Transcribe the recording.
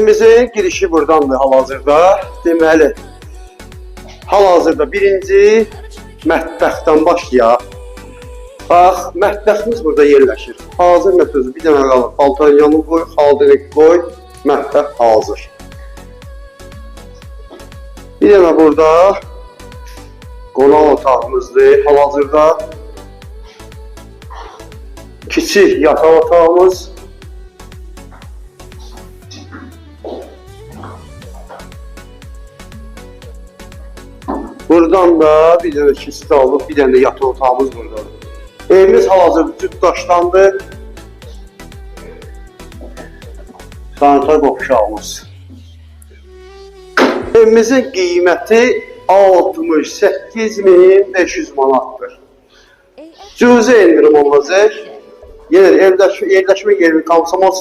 Evimizin girişi buradandır hal-hazırda. Deməli, hal-hazırda birinci mətbəxdən başlayaq. Bax, mətbəximiz burada yerləşir. Hazır mətbəximiz bir dənə qalır. Paltaryanı qoy, xaldirik qoy, mətbəx hazır. Bir dənə burada qonaq otağımızdır hal-hazırda. Kiçik yataq otağımız. Buradan da bir dənə kilisi alıb, bir dənə də yataq otağımız buradadır. Evimiz hal-hazırda cüt daşdandır. Sanitar qopşağımız. Evimizin qiyməti 68.500 manatdır. Cüzi endirim olacaq. Yerləşmə yeri Komsomol